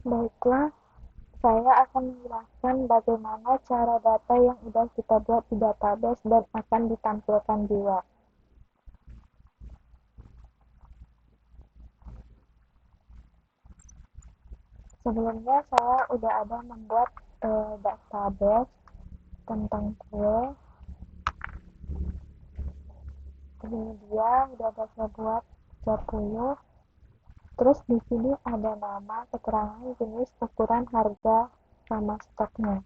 Baiklah, saya akan menjelaskan bagaimana cara data yang sudah kita buat di database dan akan ditampilkan di web. Sebelumnya saya udah ada membuat database tentang kue. Ini dia, udah ada saya buat 30. Terus di sini ada nama, keterangan, jenis, ukuran, harga, sama stoknya.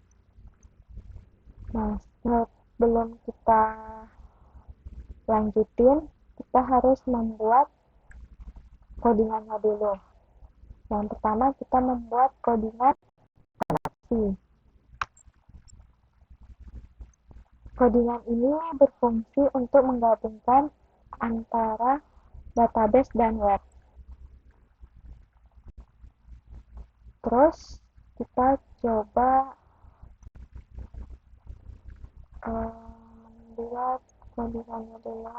Nah, sebelum kita lanjutin, kita harus membuat codingannya dulu. Yang pertama kita membuat codingan aksi. Codingan ini berfungsi untuk menggabungkan antara database dan web. Terus kita coba membuat codingannya dulu.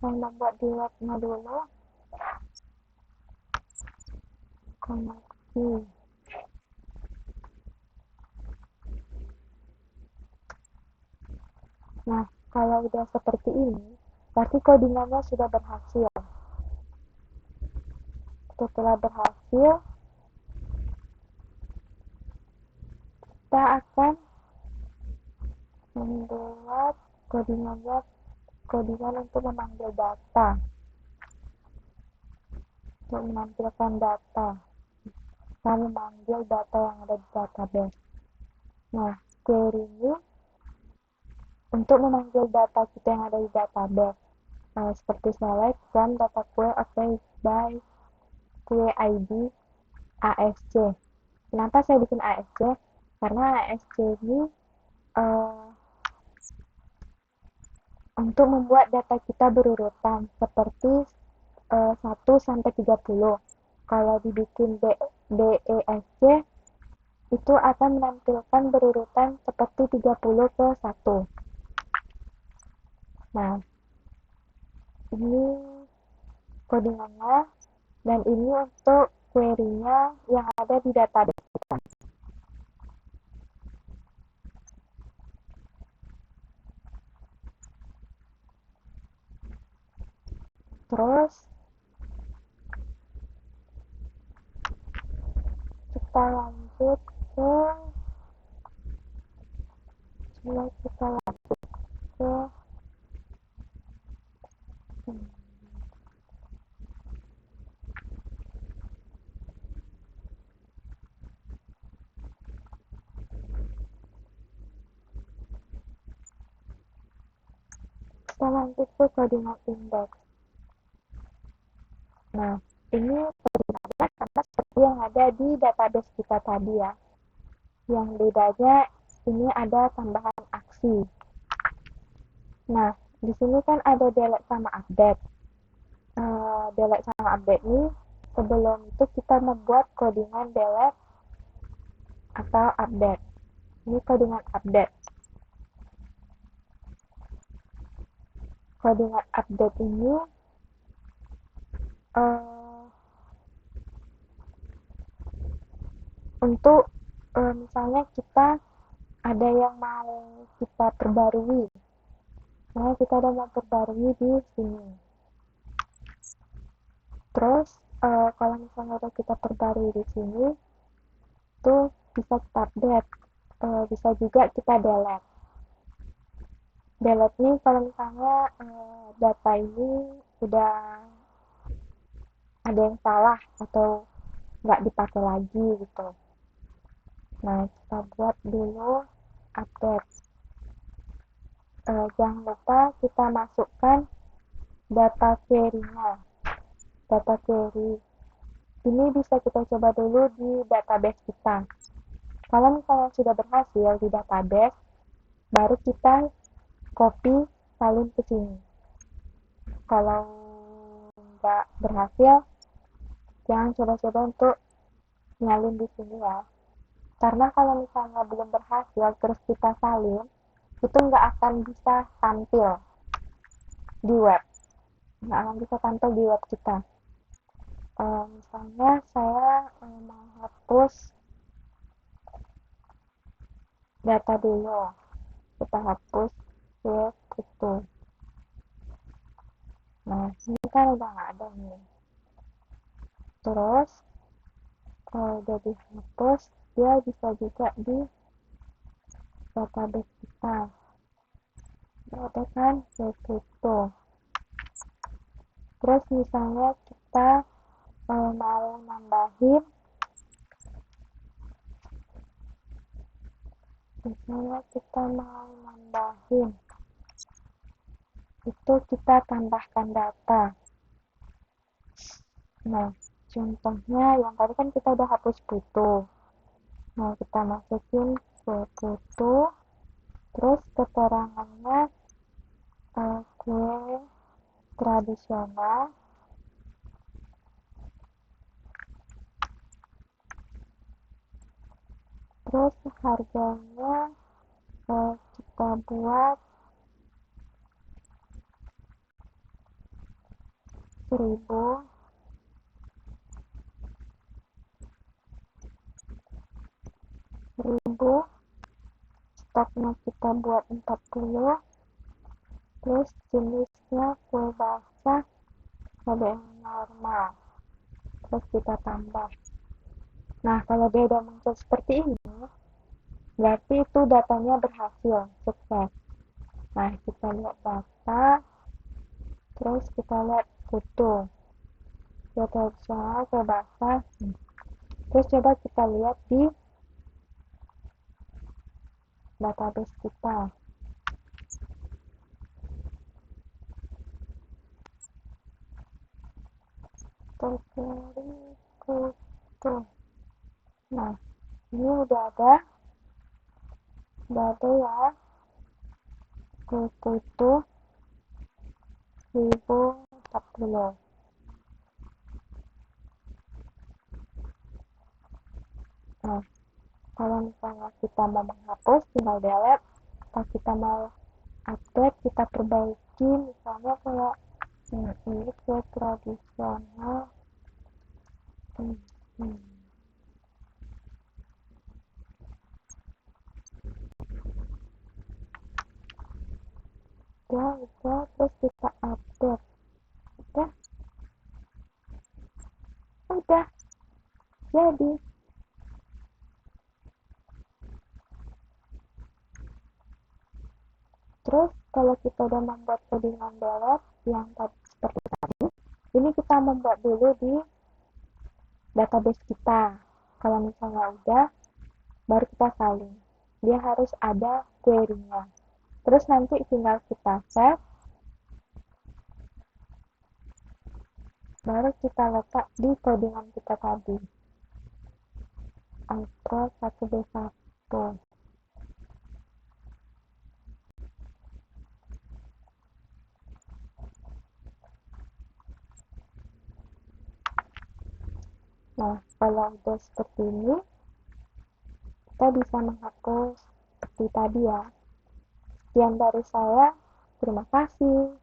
Membuat di webnya dulu. Koneksi. Nah, kalau udah seperti ini, berarti codingannya sudah berhasil. Setelah berhasil, kita akan membuat codingan untuk memanggil data, untuk menampilkan data, kita memanggil data yang ada di database. Nah, query ini untuk memanggil data kita yang ada di database, seperti select from data kue by kue ID ASC. Kenapa saya bikin ASC? Karena ASC ini untuk membuat data kita berurutan seperti 1 sampai 30. Kalau dibikin DESC itu akan menampilkan berurutan seperti 30 ke 1. Nah, ini codingannya dan ini untuk query-nya yang ada di database kita. Terus kita lanjut ke codingan indeks. Nah, ini codingannya sama seperti yang ada di database kita tadi ya. Yang bedanya ini ada tambahan aksi. Nah, di sini kan ada delete sama update. Delete sama update ini sebelum itu kita membuat codingan delete atau update. Ini codingan update. Codingan update ini untuk misalnya kita ada yang mau kita perbarui. Nah, kita ada mau perbarui di sini. Terus kalau misalnya udah kita perbarui di sini, itu bisa kita update. Bisa juga kita delete. Delete nih kalau misalnya data ini udah ada yang salah atau nggak dipakai lagi gitu. Nah, kita buat dulu update. Jangan lupa kita masukkan data query-nya. Data query ini bisa kita coba dulu di database kita. Kalau misalnya sudah berhasil di database, baru kita copy salin ke sini. Kalau nggak berhasil, jangan coba-coba untuk nyalin di sini ya. Karena kalau misalnya belum berhasil terus kita salin, itu nggak akan bisa tampil di web. Nggak akan bisa tampil di web kita. misalnya saya menghapus data dulu, kita hapus web itu. Nah, ini kan udah nggak ada nih. Terus kalau udah dihapus, dia bisa juga di database kita. Ada kan web itu. Terus misalnya kita mau nambahin, itu kita tambahkan data. Nah, contohnya yang tadi kan kita udah hapus foto. Nah, kita masukin ke foto, terus keterangannya kue tradisional, terus harganya kita buat 1000, stoknya kita buat 40, terus jenisnya kue basah cabai normal, terus kita tambah. Nah, kalau dia udah muncul seperti ini, berarti itu datanya berhasil, sukses. Nah, kita lihat data, terus kita lihat foto, ya tradisional kue basah. Terus coba kita lihat di database kita. Tercari foto. Nah, ini udah ada ya foto 1040. Nah, kalau misalnya kita mau menghapus, tinggal delete. Kalau kita mau update, kita perbaiki, misalnya kayak ini ke tradisional. Udah, terus kita update. Udah jadi. Terus kalau kita udah membuat codingan delete yang tadi seperti tadi, ini kita membuat dulu di database kita. Kalau misalnya udah, baru kita salin. Dia harus ada query-nya. Terus nanti tinggal kita save, baru kita letak di codingan kita tadi. Outro 1B1. Nah, kalau udah seperti ini, kita bisa menghapus seperti tadi ya. Sekian dari saya. Terima kasih.